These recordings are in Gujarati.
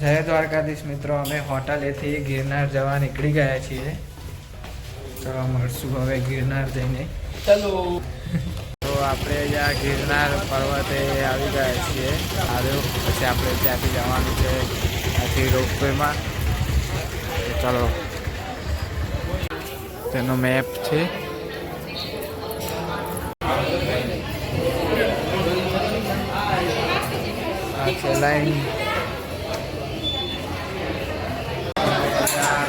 જય દ્વારકાધીશ મિત્રો, અમે હોટલેથી ગિરનાર જવા નીકળી ગયા છીએ. ચલો મળશું હવે ગિરનાર જઈને. ચલો તો આપણે અહીંયા ગિરનાર પર્વતે આવી ગયા છીએ. આવ્યો પછી આપણે ત્યાંથી જવાનું છે ત્યાંથી રોપવેમાં. ચલો તેનો મેપ છે. આ છે લાઈન.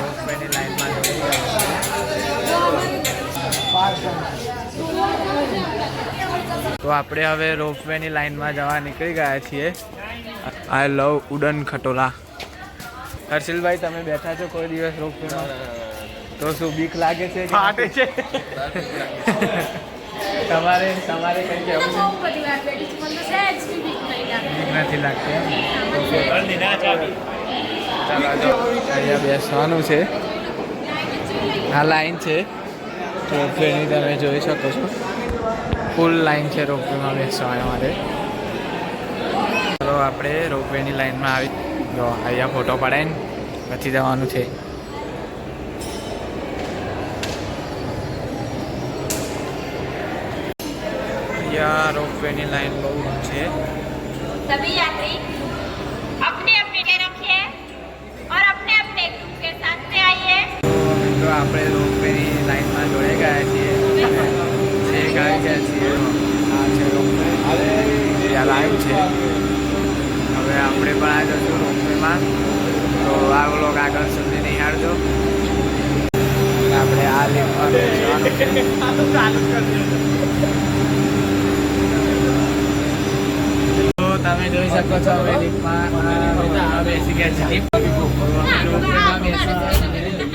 રોપવેની લાઈનમાં તો આપણે હવે રોપવેની લાઈનમાં જવા નીકળી ગયા છીએ. આઈ લવ ઉડન ખટોલા. હર્ષિલભાઈ, તમે બેઠા છો કોઈ દિવસ રોપવેમાં? તો શું બીક લાગે છે? ફાટે છે. તમારે કઈ કહેવું છે? બીક નથી લાગતી. અહીંયા બેસવાનું છે. આ લાઈન છે રોપવેની, તમે જોઈ શકો છો. ફૂલ લાઈન છે રોપવેમાં બેસવા માટે. ચલો આપણે રોપવેની લાઈનમાં આવી જો અહીંયા ફોટો પડાવીને પછી જવાનું છે. અહીંયા રોપવેની લાઈન બહુ છે. सभी यात्री अपने अपने ट्रेन रखिए और अपने अपने ग्रुप के साथ में आइए. તો આપણે રોપવેની લાઈનમાં જોડાઈ ગયા છીએ. છેક આવી ગયા છીએ. આ છે રોપવે. આ લાઈન છે. હવે આપણે પણ આ જશું રોપવેમાં. તો આ વ્લોગ આગળ સુધી નિહાળજો. આપણે આ લિફ્ટમાં બેસવાનું છે. તો તમે જોઈ શકો છો હવે લિફ્ટમાં બેસી ગયા છે.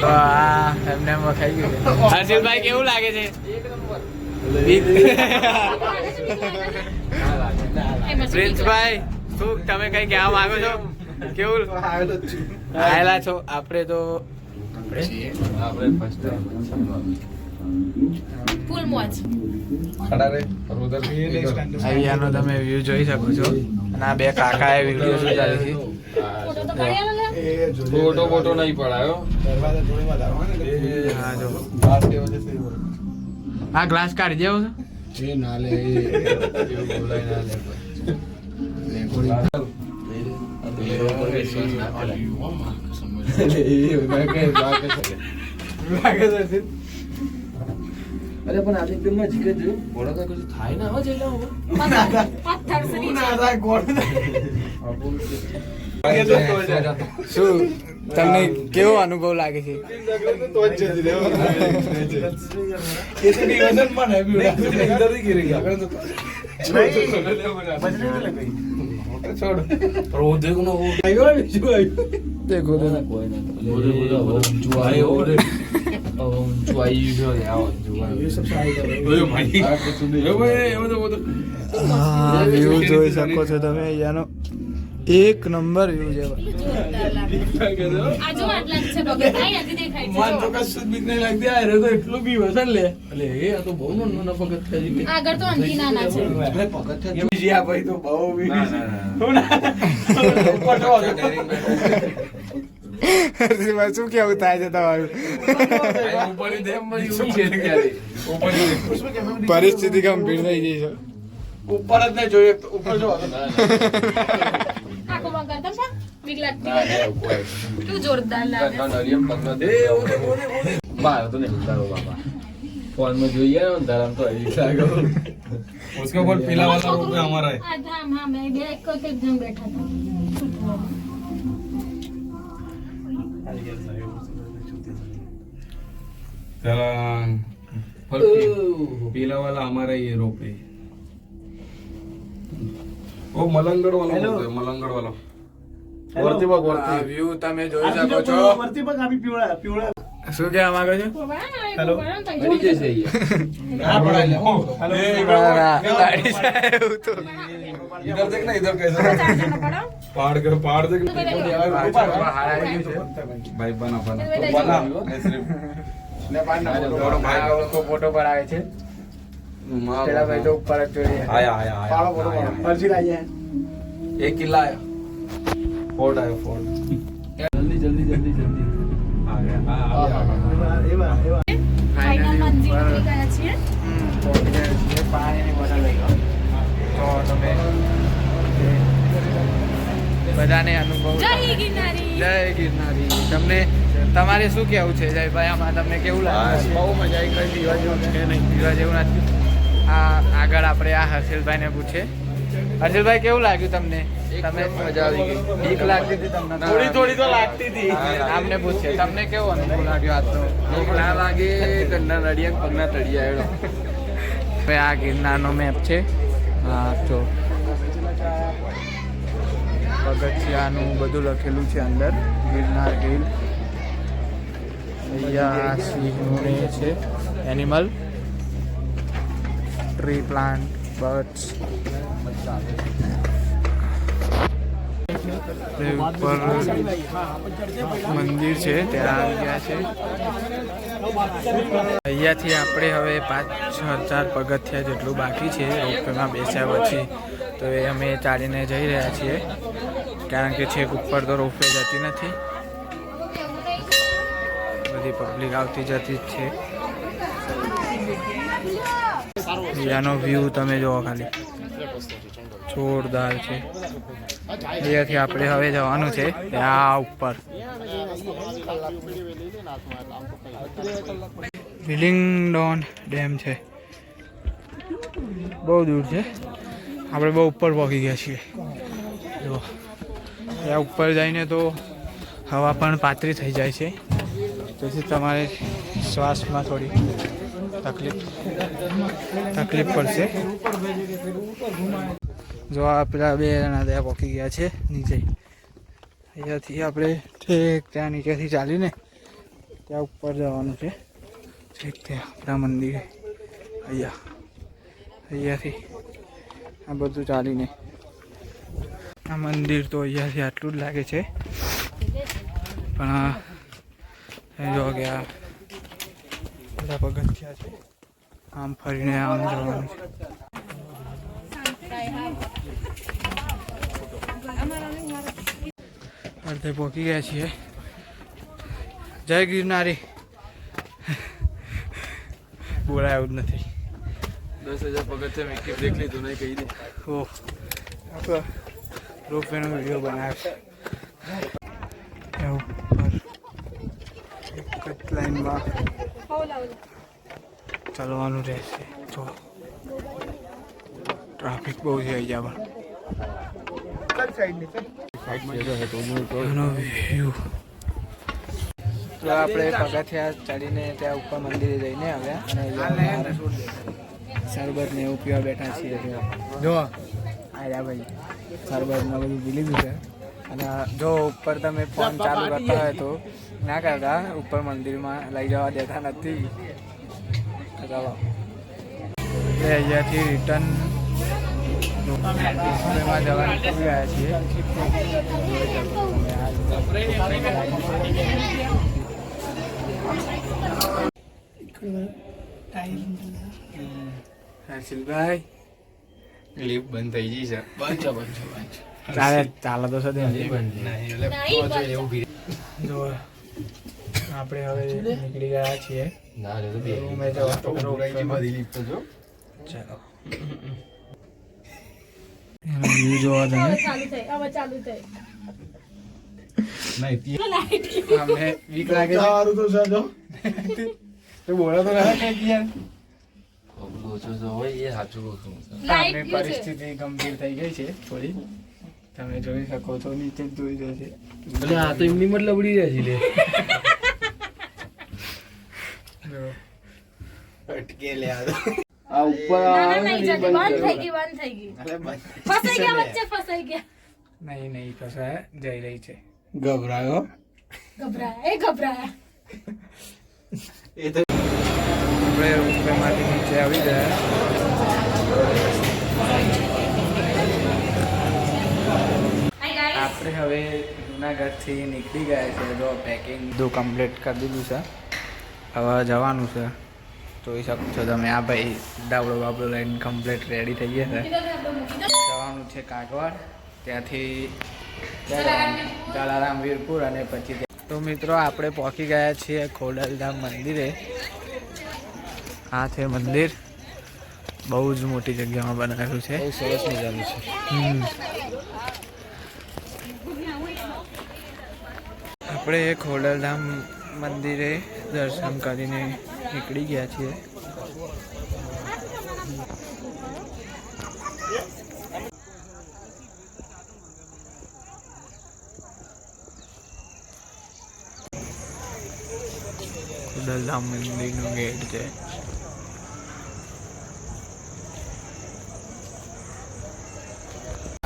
તો આ એમને ખાઈ ગયું. હર્ષિલભાઈ, કેવું લાગે છે? પ્રિન્સભાઈ, શું તમે કઈ કહેવા માંગો છો? કેવું આવેલા છો? આપણે તો फुल मौज. અહીંયાનો તમે વ્યૂ જોઈ શકો છો. અને આ બે કાકાએ વિડીયો સુધારે છે. ફોટો નહીં પડાયો. હા જો આ ગ્લાસ કાઢી દેવો છે. એ ના લે, બોલાય ના લે. અરે પણ આજે એકદમ નજીક જ જોયું. ઘોડા તો કશું થાય ના હોય એટલે पत्थर से नीचे. શું તમને કેવો અનુભવ લાગે છે? વ્યૂ જોઈ શકો છો તમે. અહીંયાનો એક નંબર વ્યૂ છે. आजू आटला છે બગત આઈ નથી દેખાય છે. માન તો કશું બીક નહીં લાગતી. આ રે તો એટલું બી વસન લે. એટલે એ આ તો બહુ નાનો પગત થઈ ગઈ. આગળ તો અંકી નાના છે. એટલે પગત થઈ ગઈ. આ ભાઈ તો બહુ બી શું કેવું થાય છે તમારું? પરિસ્થિતિ ગંભીર થઈ ગઈ છે. ઉપર જ નહીં જોઈએ. ઉપર જો આખો બંધ કરતા છે. બીક લાગતી હોય. તું જોરદાર લાગે. બાર તો નહીં ઉતારો બાપા. फोन में જોઈએ ને ધરમ તો ऐसा गो उसका बोल पीला वाला रूप में हमारा है. हाँ हाँ मैं भी एक जन बैठा था. पीला वाला हमारा ये रोप है. वो मलंगड़ वाला बोलते हैं, मलंगड़ वाला. वरती बघ वरती. વ્યૂ તમે જોઈ શકો છો. वरती बघ आम्ही पिवळा पिवळा શું કહેવા માંગો છો? हेलो. मेरी जैसे ही है. हां पढ़ा ले. ગાડી સાહેબ તો इधर देख ना, इधर कैसा पहाड़ देख. भाई बना ફોટો પડાવે છે. પેલા ભાઈ તો ઉપર જ જોઈએ. आया फर्जी लाई है एक किला आया. ફોર્ટ આવ્યો ફોર્ટ જલ્દી જલ્દી જલ્દી જલ્દી આ ગયા એવા ફાઇનલી મંદિર ઉપર ઉતરી ગયા છીએ. પહોંચી ગયા છીએ. પાણીની બોટલ લઈ લો તો તમે બધાને અનુભવ જય ગિરનારી. જય ગિરનારી. તમને તમારે શું કેવું છે જયભાઈ આમાં તમને કેવું લાગે બહુ મજા આવી કઈ પીવા જેવું છે નહીં પીવા જેવું નથી? આ આગળ આપણે આ હર્ષિલભાઈને પૂછે. હર્ષિલભાઈ કેવું લાગ્યું તમને? તમે મજા આવી ગઈ. બીક લાગતી હતી તમને? થોડી થોડી તો લાગતી હતી આમને પૂછે તમને કેવો અનુભવ લાગ્યો આજનો? ભૂખ ના લાગે ઘરના નડિયા પગના તળિયા એડો હવે આ ગિરનારનો મેપ છે. હા જો પગથિયાનું બધું લખેલું છે અંદર. ગિરનાર હિલ. અહીંયા સિંહનું એ છે એનિમલ. Tree plant, birds. ઉપર મંદિર છે ત્યાં આવી ગયા છે. અહીંયાથી આપણે હવે 5,000 પગથિયા જેટલું બાકી છે રોપવેમાં બેસ્યા પછી. તો એ અમે ચાલીને જઈ રહ્યા છીએ કારણ કે છેક ઉપર તો રોપવે જતી નથી. બધી પબ્લિક આવતી જતી જ છે. અહીંયાનો વ્યૂ તમે જુઓ ખાલી, જોરદાર છે. અહીંયાથી આપણે હવે જવાનું છે ત્યાં ઉપર. વિલિંગડોન ડેમ છે, બહુ દૂર છે. આપણે બહુ ઉપર પહોંચી ગયા છીએ. જો ત્યાં ઉપર જઈને તો હવા પણ પાતળી થઈ જાય છે, તેથી તમારે શ્વાસમાં થોડી તકલીફ પડશે. જો આ પેલા 2 જણા ત્યાં પહોંચી ગયા છે નીચે. અહીંયાથી આપણે ઠેક ત્યાં નીચેથી ચાલીને ત્યાં ઉપર જવાનું છે. ઠીક ત્યાં આપણા મંદિરે અહીંયાથી આ બધું ચાલીને આ મંદિર તો અહીંયાથી આટલું જ લાગે છે. પણ જો ગયા બધા પગથિયા છે. આમ ફરીને આમ જવાનું છે. અડધે પહોંચી ગયા છીએ. જય ગિરનારી. બોલાય એવું જ નથી. 10,000 પગથિયા મેં બ્રેક લીધું નહીં કહી દે. ઓહ આપણે રોપવેનો વિડીયો બનાવ્યો છે. એક જ લાઈનમાં ચાલવાનું રહેશે. જો ટ્રાફિક બહુ છે અહીંયા પણ. વ્યૂ તો આપણે પગથિયા ચડીને ત્યાં ઉપર મંદિરે જઈને આવ્યા અને શરબત ને એવું પીવા બેઠા છીએ. જો આવ્યા ભાઈ શરબત ને બધું પી લીધું છે. અને જો ઉપર તમે ફોન ચાલુ કરતા હોય તો ના કરતા, ઉપર મંદિરમાં લઈ જવા દેતા નથી. ચાલો અહીંયાથી રિટર્ન રોપવેમાં જવા નીકળી ગયા છીએ. હર્ષિલભાઈ લિફ્ટ બંધ થઈ ગઈ છે. ચાલે તો સદે જો આપણે હવે નીકળી ગયા છીએ. રૂમે જવા બધી લિફ્ટ જો ચાલો વ્યૂ જોવા તમે. અમને વીક લાગે છે. સારું તો સાજો તો બોલો તો ખરા કંઈક યાર. ઓછો જો હોય એ સાચું કહું છું. આપણી પરિસ્થિતિ ગંભીર થઈ ગઈ છે થોડી. તમે જોઈ શકો છો નીચે જ જોઈ રહ્યો છે. એટલે આ તો એમની મતલબ ઉડી રહ્યા છે લે. જો અટકે લે આ આ ઉપર નહીં ફસાયા જઈ રહી છે. ગભરાયો આપણે રોપવેમાંથી નીચે આવી ગયા. આપણે હવે જુનાગઢથી નીકળી ગયા છે. જો પેકિંગ બધું કમ્પ્લીટ કરી દીધું છે. હવે જવાનું છે. જોઈ શકો છો તમે. આ ભાઈ ડાબડો બાબડો લઈને કમ્પ્લીટ રેડી થઈ ગયા છે. જવાનું છે કાગવાડ. ત્યાંથી જલારામ વીરપુર અને પછી તો મિત્રો આપણે પહોંચી ગયા છીએ ખોડલધામ મંદિરે. આ છે મંદિર, બહુ જ મોટી જગ્યામાં બનાવેલું છે. બહુ સરસ મજાનું છે. આપણે ખોડલધામ મંદિરે દર્શન કરીને નીકળી ગયા છીએ. ખોડલધામ મંદિરનો ગેટ છે.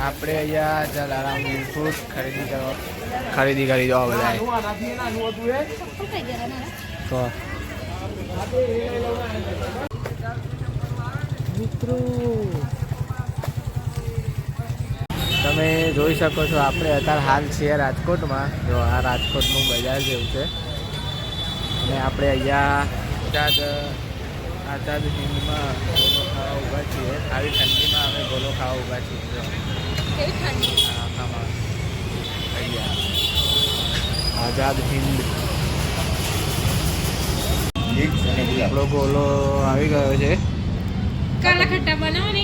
આપણે અહીંયા જલારામ વીરપુર ખરીદી કરી દો બધા. તો મિત્રો તમે જોઈ શકો છો આપણે અત્યારે હાલ છીએ રાજકોટમાં. જો આ રાજકોટનું બજાર જેવું છે અને આપણે અહીંયા આઝાદ હિંદમાં ગોલો ખાવા ઊભા છીએ. આવી ઠંડીમાં અમે ગોલો ખાવા ઊભા છીએ. અહીંયા આઝાદ હિંદ આપણો ગોલો આવી ગયો છે. કાલા ખટ્ટા બનાવો ને.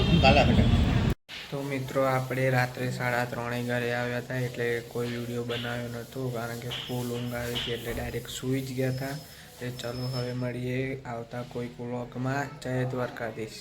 તો મિત્રો આપણે રાત્રે 3:30 ઘરે આવ્યા હતા, એટલે કોઈ વિડીયો બનાવ્યો નહોતો કારણ કે ફૂલ ઊંઘ આવી હતી, એટલે ડાયરેક્ટ સૂઈ જ ગયા હતા. ચલો હવે મળીએ આવતા કોઈ વ્લોગમાં. જય દ્વારકાધીશ.